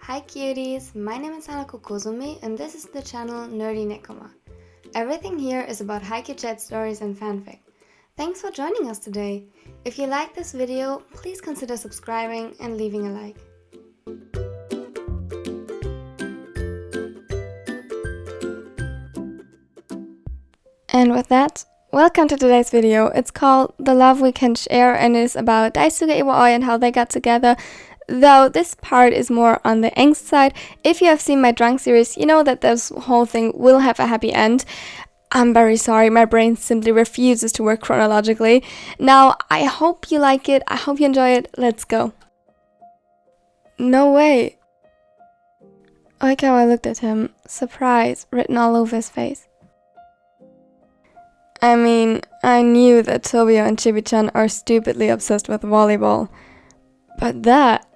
Hi cuties, my name is Hanako Kozumi and this is the channel Nerdy Nekoma. Everything here is about Haikyuu chat stories and fanfic. Thanks for joining us today. If you like this video, please consider subscribing and leaving a like. And with that, welcome to today's video. It's called The Love We Can Share and is about DaiSuga IwaOi and how they got together. Though this part is more on the Angst side. If you have seen my drunk series, you know that this whole thing will have a happy end. I'm very sorry, my brain simply refuses to work chronologically. Now, I hope you like it, I hope you enjoy it, let's go. No way. Oikawa looked at him, surprise written all over his face. I mean, I knew that Tobio and Chibi-chan are stupidly obsessed with volleyball. But that...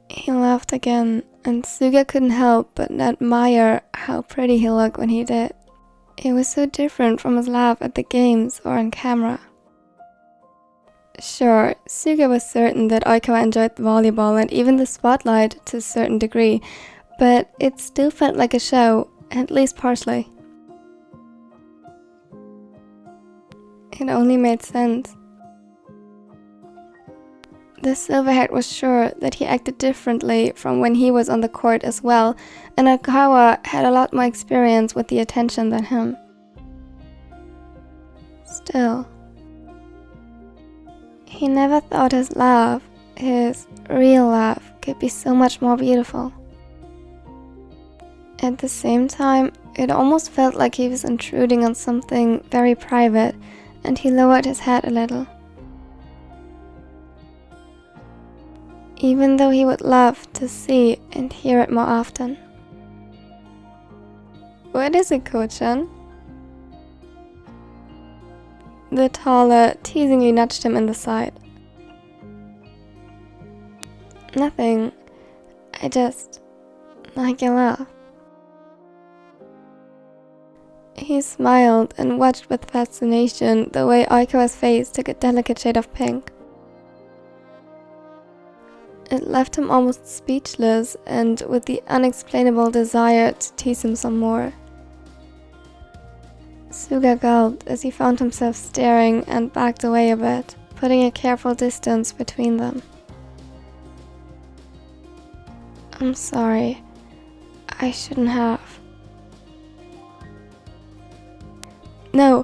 He laughed again, and Suga couldn't help but admire how pretty he looked when he did. It was so different from his laugh at the games or on camera. Sure, Suga was certain that Oikawa enjoyed volleyball and even the spotlight to a certain degree, but it still felt like a show, at least partially. It only made sense. The silverhead was sure that he acted differently from when he was on the court as well, and Oikawa had a lot more experience with the attention than him. Still, he never thought his laugh, his real laugh, could be so much more beautiful. At the same time, it almost felt like he was intruding on something very private, and he lowered his head a little. Even though he would love to see and hear it more often. What is it, Ko-chan? The taller teasingly nudged him in the side. Nothing. I just like your laugh. He smiled and watched with fascination the way Oikawa's face took a delicate shade of pink. It left him almost speechless and with the unexplainable desire to tease him some more. Suga gulped as he found himself staring and backed away a bit, putting a careful distance between them. I'm sorry. I shouldn't have. No,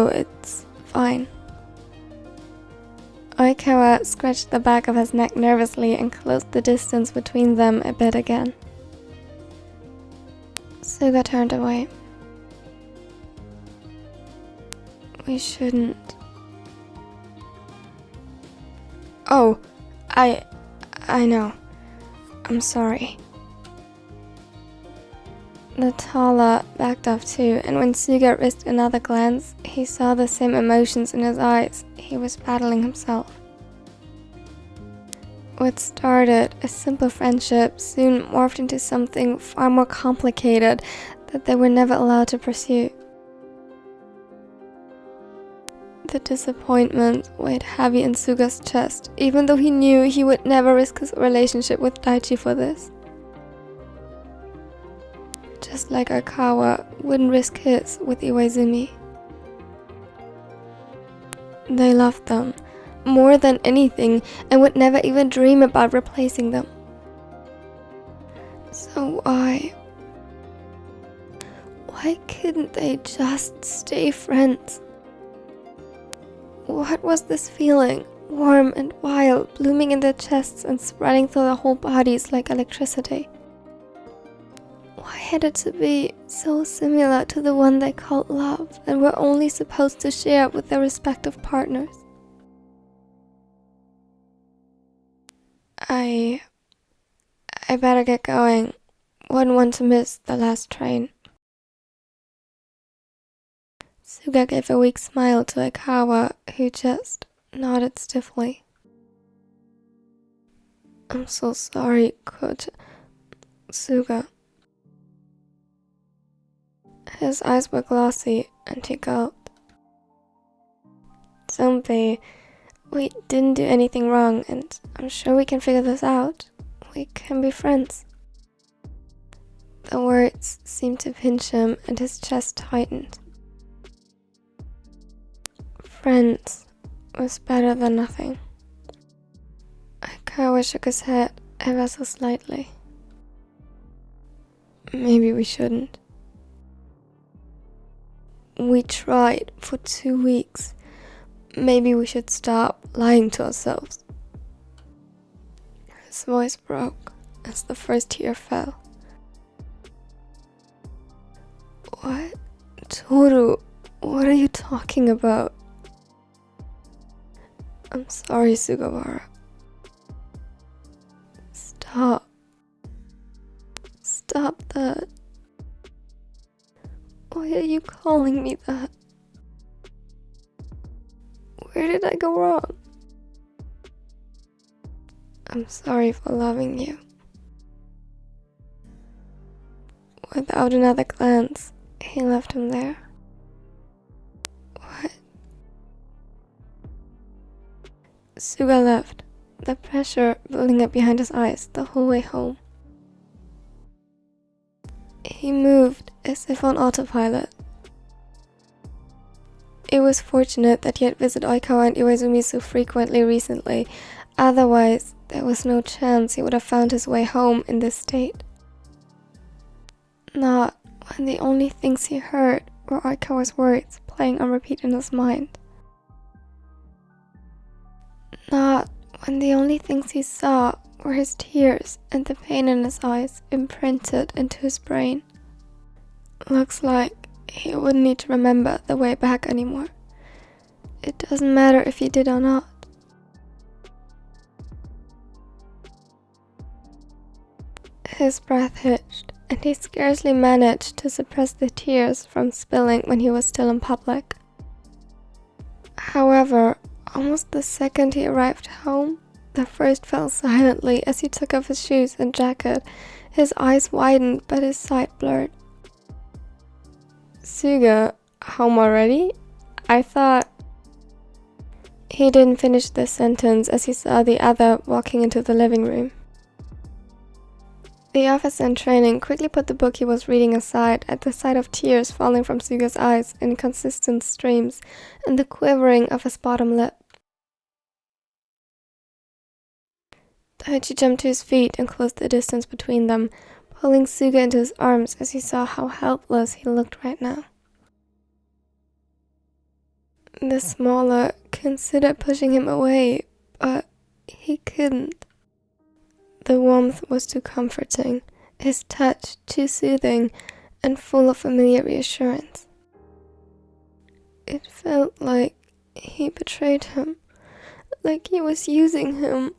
it's fine. Oikawa scratched the back of his neck nervously and closed the distance between them a bit again. Suga turned away. We shouldn't. Oh, I know. I'm sorry. The taller backed off too, and when Suga risked another glance, he saw the same emotions in his eyes. He was battling himself. What started a simple friendship soon morphed into something far more complicated that they were never allowed to pursue. The disappointment weighed heavy in Suga's chest, even though he knew he would never risk his relationship with Daichi for this. Just like Oikawa wouldn't risk his with Iwaizumi. They loved them more than anything and would never even dream about replacing them. So why couldn't they just stay friends? What was this feeling, warm and wild, blooming in their chests and spreading through their whole bodies like electricity? Why had it to be so similar to the one they called love and were only supposed to share with their respective partners? I better get going. Wouldn't want to miss the last train. Suga gave a weak smile to Oikawa, who just nodded stiffly. I'm so sorry, Suga. His eyes were glossy, and he gulped. Don't be. We didn't do anything wrong, and I'm sure we can figure this out. We can be friends. The words seemed to pinch him, and his chest tightened. Friends was better than nothing. Oikawa shook his head ever so slightly. Maybe we shouldn't. We tried for 2 weeks. Maybe we should stop lying to ourselves. His voice broke as the first tear fell. What? Toru, what are you talking about? I'm sorry, Sugawara. Stop. Stop that. Why are you calling me that? Where did I go wrong? I'm sorry for loving you. Without another glance, he left him there. What? Suga left, the pressure building up behind his eyes the whole way home. He moved as if on autopilot. It was fortunate that he had visited Oikawa and Iwaizumi so frequently recently, otherwise there was no chance he would have found his way home in this state. Not when the only things he heard were Oikawa's words playing on repeat in his mind. Not when the only things he saw were his tears and the pain in his eyes imprinted into his brain. Looks like he wouldn't need to remember the way back anymore. It doesn't matter if he did or not. His breath hitched, and he scarcely managed to suppress the tears from spilling when he was still in public. However, almost the second he arrived home, the first fell silently as he took off his shoes and jacket. His eyes widened, but his sight blurred. Suga, home already? I thought... He didn't finish this sentence as he saw the other walking into the living room. The officer in training quickly put the book he was reading aside at the sight of tears falling from Suga's eyes in consistent streams and the quivering of his bottom lip. Daichi jumped to his feet and closed the distance between them, pulling Suga into his arms as he saw how helpless he looked right now. The smaller considered pushing him away, but he couldn't. The warmth was too comforting, his touch too soothing and full of familiar reassurance. It felt like he betrayed him, like he was using him,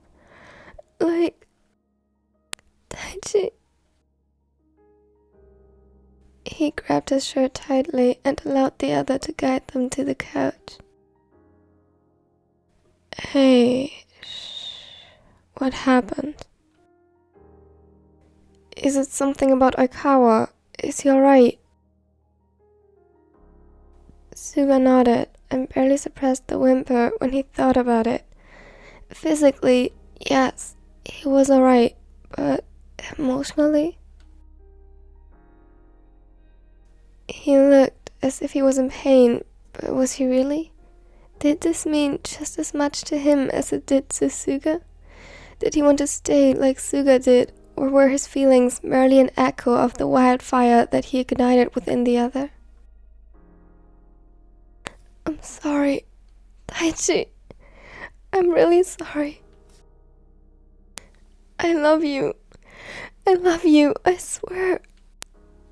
like... Daichi... He grabbed his shirt tightly and allowed the other to guide them to the couch. Hey, shh. What happened? Is it something about Oikawa? Is he alright? Suga nodded and barely suppressed the whimper when he thought about it. Physically, yes, he was alright, but emotionally? He looked as if he was in pain, but was he really? Did this mean just as much to him as it did to Suga? Did he want to stay like Suga did, or were his feelings merely an echo of the wildfire that he ignited within the other? I'm sorry, Daichi. I'm really sorry. I love you. I love you, I swear.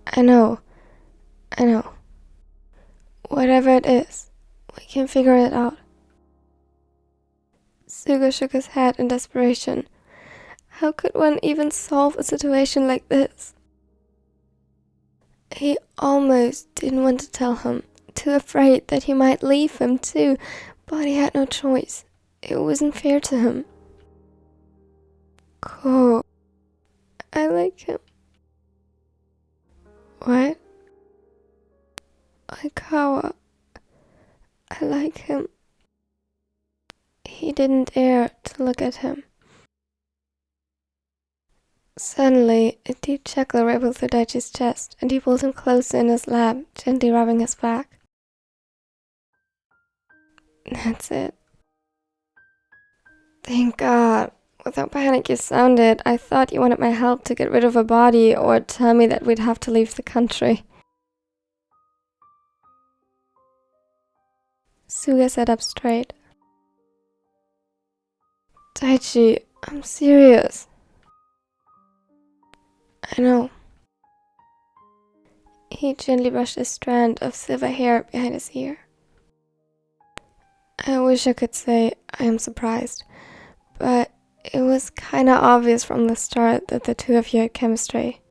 I know. Whatever it is, we can figure it out. Suga shook his head in desperation. How could one even solve a situation like this? He almost didn't want to tell him, too afraid that he might leave him too, but he had no choice. It wasn't fair to him. Cool. I like him. What? Oikawa. I like him. He didn't dare to look at him. Suddenly, a deep chuckle rippled through Daichi's chest, and he pulled him closer in his lap, gently rubbing his back. That's it. Thank God. With how panicked you sounded, I thought you wanted my help to get rid of a body or tell me that we'd have to leave the country. Suga sat up straight. Daichi, I'm serious. I know. He gently brushed a strand of silver hair behind his ear. I wish I could say I am surprised, but it was kinda obvious from the start that the two of you had chemistry.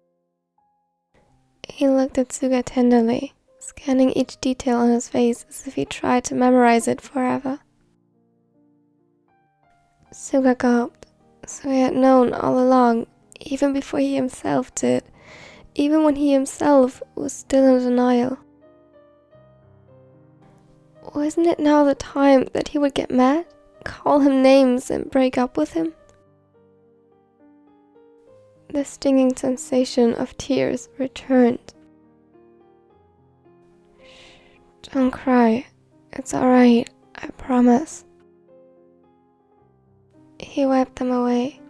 He looked at Suga tenderly, scanning each detail on his face as if he tried to memorize it forever. Suga gulped, so he had known all along, even before he himself did, even when he himself was still in denial. Wasn't it now the time that he would get mad, call him names, and break up with him? The stinging sensation of tears returned. Shh, don't cry. It's alright, I promise. He wiped them away.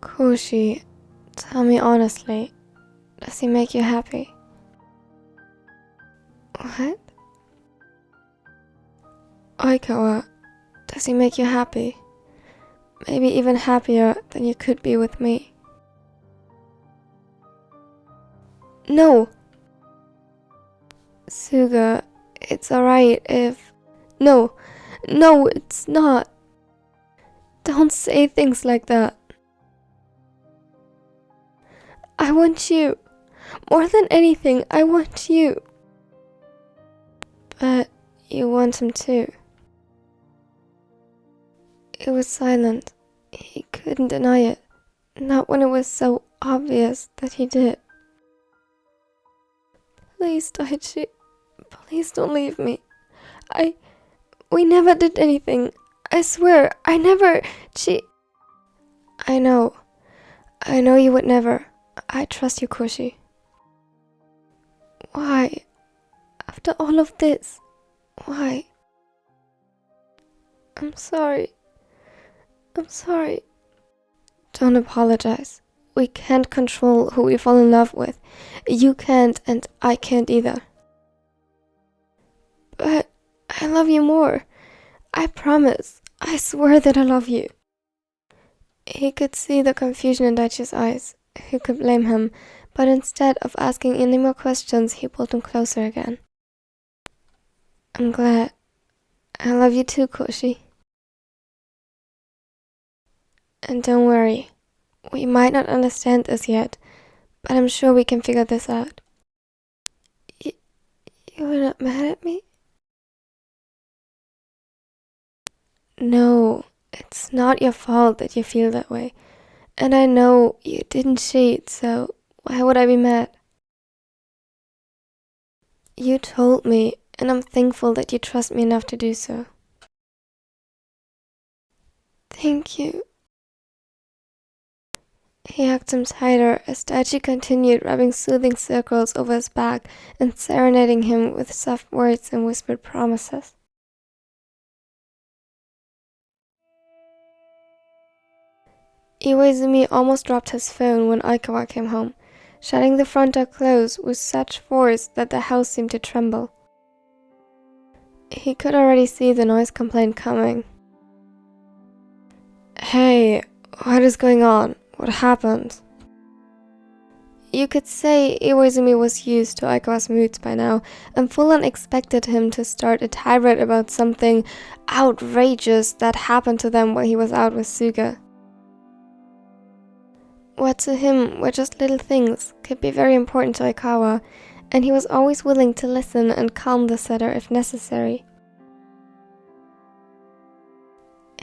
Koshi, tell me honestly, does he make you happy? What? Oikawa, does he make you happy? Maybe even happier than you could be with me. No! Suga, it's alright if... No, it's not. Don't say things like that. I want you. More than anything, I want you. But you want him too. It was silent. He couldn't deny it. Not when it was so obvious that he did. Please, Daichi. Please don't leave me. We never did anything. I swear, I never... I know you would never. I trust you, Koshi. Why? After all of this, why? I'm sorry. Don't apologize. We can't control who we fall in love with. You can't, and I can't either. But I love you more. I promise. I swear that I love you. He could see the confusion in Daichi's eyes. Who could blame him? But instead of asking any more questions, he pulled him closer again. I'm glad. I love you too, Koshi. And don't worry. We might not understand this yet, but I'm sure we can figure this out. You're not mad at me? No, it's not your fault that you feel that way. And I know you didn't cheat, so why would I be mad? You told me, and I'm thankful that you trust me enough to do so. Thank you. He hugged him tighter as Daichi continued rubbing soothing circles over his back and serenading him with soft words and whispered promises. Iwaizumi almost dropped his phone when Oikawa came home, shutting the front door closed with such force that the house seemed to tremble. He could already see the noise complaint coming. Hey, what is going on? What happened? You could say Iwaizumi was used to Oikawa's moods by now, and full-on expected him to start a tirade about something outrageous that happened to them while he was out with Suga. What to him were just little things could be very important to Oikawa, and he was always willing to listen and calm the setter if necessary.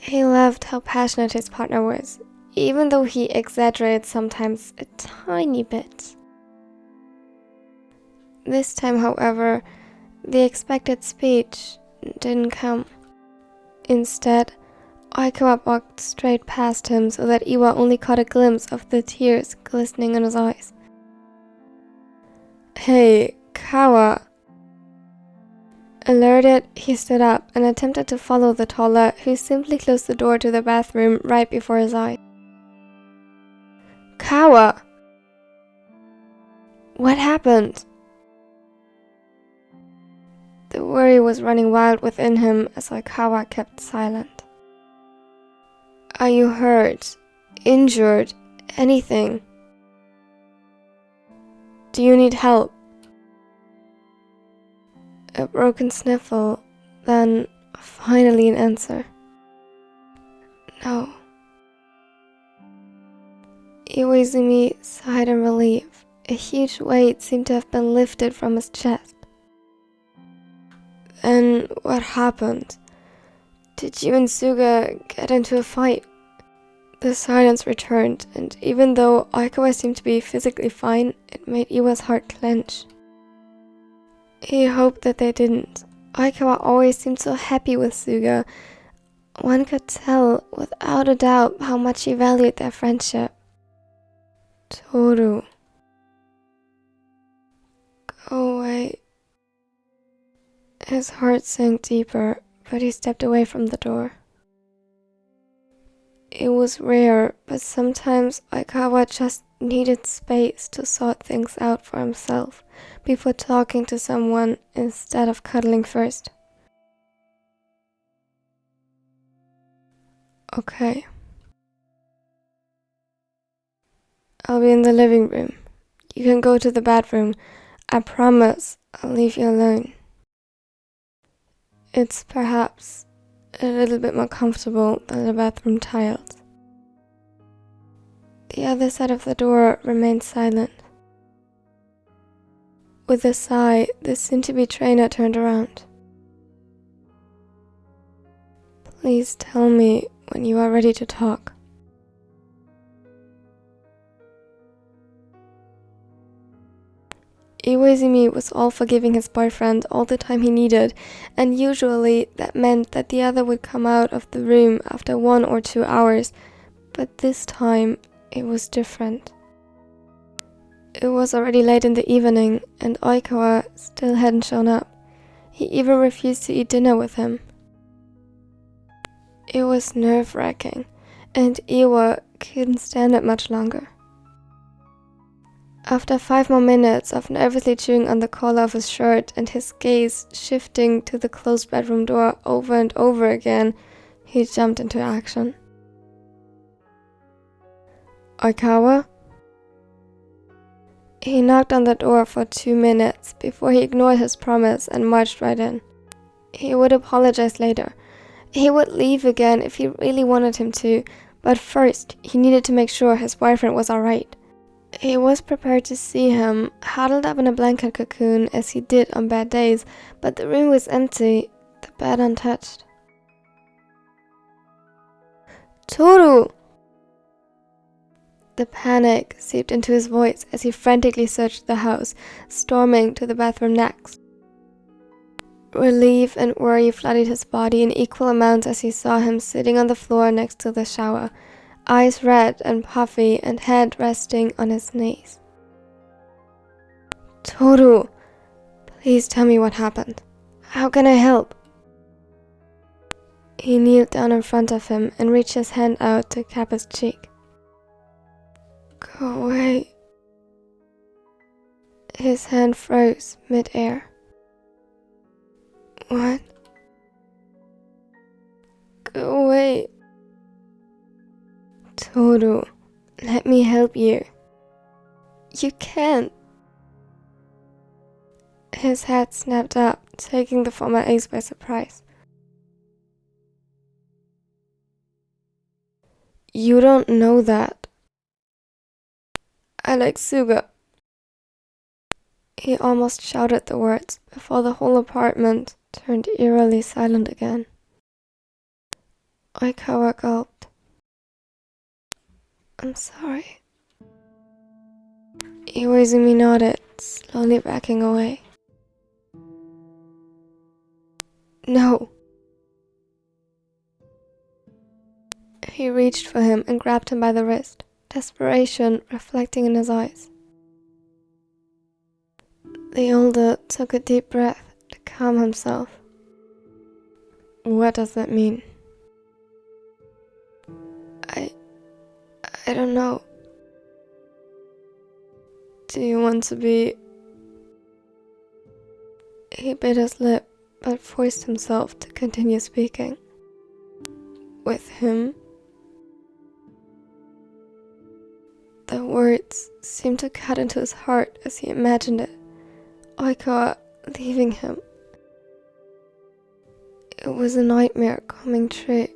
He loved how passionate his partner was, even though he exaggerated sometimes a tiny bit. This time, however, the expected speech didn't come. Instead, Oikawa walked straight past him so that Iwa only caught a glimpse of the tears glistening in his eyes. "Hey, Kawa." Alerted, he stood up and attempted to follow the taller, who simply closed the door to the bathroom right before his eyes. "Kawa! What happened?" The worry was running wild within him as Oikawa kept silent. "Are you hurt? Injured? Anything? Do you need help?" A broken sniffle, then finally an answer. "No." Iwaizumi sighed in relief. A huge weight seemed to have been lifted from his chest. "Then what happened? Did you and Suga get into a fight?" The silence returned, and even though Oikawa seemed to be physically fine, it made Iwa's heart clench. He hoped that they didn't. Oikawa always seemed so happy with Suga. One could tell without a doubt how much he valued their friendship. "Toru. Go away." His heart sank deeper, but he stepped away from the door. It was rare, but sometimes Oikawa just needed space to sort things out for himself before talking to someone instead of cuddling first. "Okay. I'll be in the living room. You can go to the bedroom. I promise I'll leave you alone. It's perhaps a little bit more comfortable than the bathroom tiles." The other side of the door remained silent. With a sigh, the soon-to-be trainer turned around. "Please tell me when you are ready to talk." Iwaizumi was all for giving his boyfriend all the time he needed, and usually that meant that the other would come out of the room after 1 or 2 hours, but this time it was different. It was already late in the evening, and Oikawa still hadn't shown up. He even refused to eat dinner with him. It was nerve-wracking, and Iwa couldn't stand it much longer. After 5 more minutes of nervously chewing on the collar of his shirt and his gaze shifting to the closed bedroom door over and over again, he jumped into action. "Oikawa?" He knocked on the door for 2 minutes before he ignored his promise and marched right in. He would apologize later. He would leave again if he really wanted him to, but first he needed to make sure his boyfriend was alright. He was prepared to see him, huddled up in a blanket cocoon as he did on bad days, but the room was empty, the bed untouched. "Toru!" The panic seeped into his voice as he frantically searched the house, storming to the bathroom next. Relief and worry flooded his body in equal amounts as he saw him sitting on the floor next to the shower, eyes red and puffy and head resting on his knees. "Toru, please tell me what happened. How can I help?" He kneeled down in front of him and reached his hand out to cap his cheek. "Go away." His hand froze mid-air. "What?" "Go away." "Toru, let me help you." "You can't." His head snapped up, taking the former ace by surprise. "You don't know that. I like Suga." He almost shouted the words before the whole apartment turned eerily silent again. Oikawa gulped. "I'm sorry." Iwaizumi nodded, slowly backing away. "No." She reached for him and grabbed him by the wrist, desperation reflecting in his eyes. The older took a deep breath to calm himself. What does that mean? I don't know. Do you want to be... He bit his lip, but forced himself to continue speaking. With him? The words seemed to cut into his heart as he imagined it. Oikawa leaving him. It was a nightmare coming true.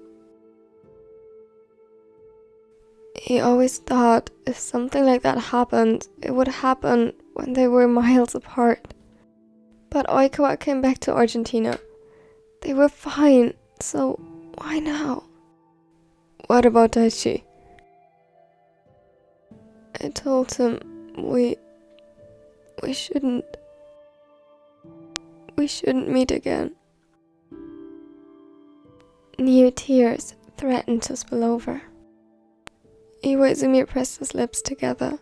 He always thought if something like that happened, it would happen when they were miles apart. But Oikawa came back to Argentina. They were fine, so why now? What about Daichi? I told him we shouldn't meet again. New tears threatened to spill over. Iwaizumi pressed his lips together.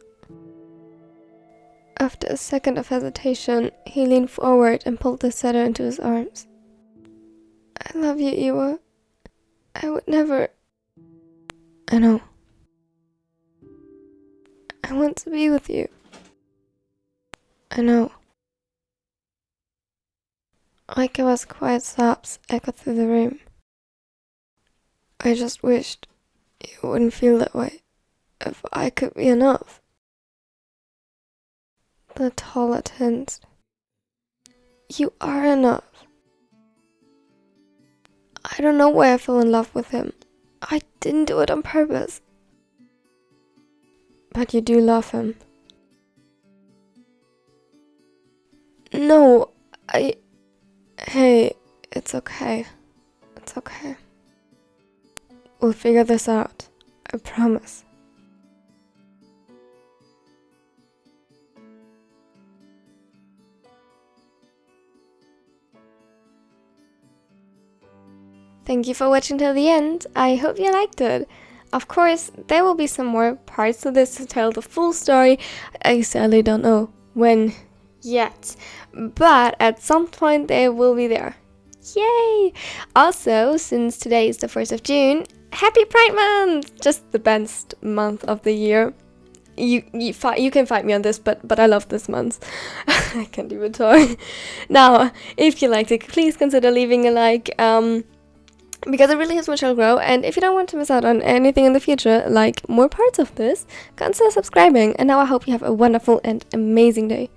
After a second of hesitation, he leaned forward and pulled the setter into his arms. I love you, Iwa. I would never... I know. I want to be with you. I know. Oikawa's quiet sobs echoed through the room. I just wished you wouldn't feel that way. If I could be enough. The taller tensed. You are enough. I don't know why I fell in love with him. I didn't do it on purpose. But you do love him. No, Hey, it's okay. It's okay. We'll figure this out. I promise. Thank you for watching till the end. I hope you liked it. Of course, there will be some more parts to this to tell the full story. I sadly don't know when yet, but at some point they will be there. Yay! Also, since today is the 1st of June, happy Pride Month! Just the best month of the year. You can fight me on this, but I love this month. I can't even talk. Now, if you liked it, please consider leaving a like. Because it really helps my channel grow, and if you don't want to miss out on anything in the future, like more parts of this, consider subscribing. And now I hope you have a wonderful and amazing day.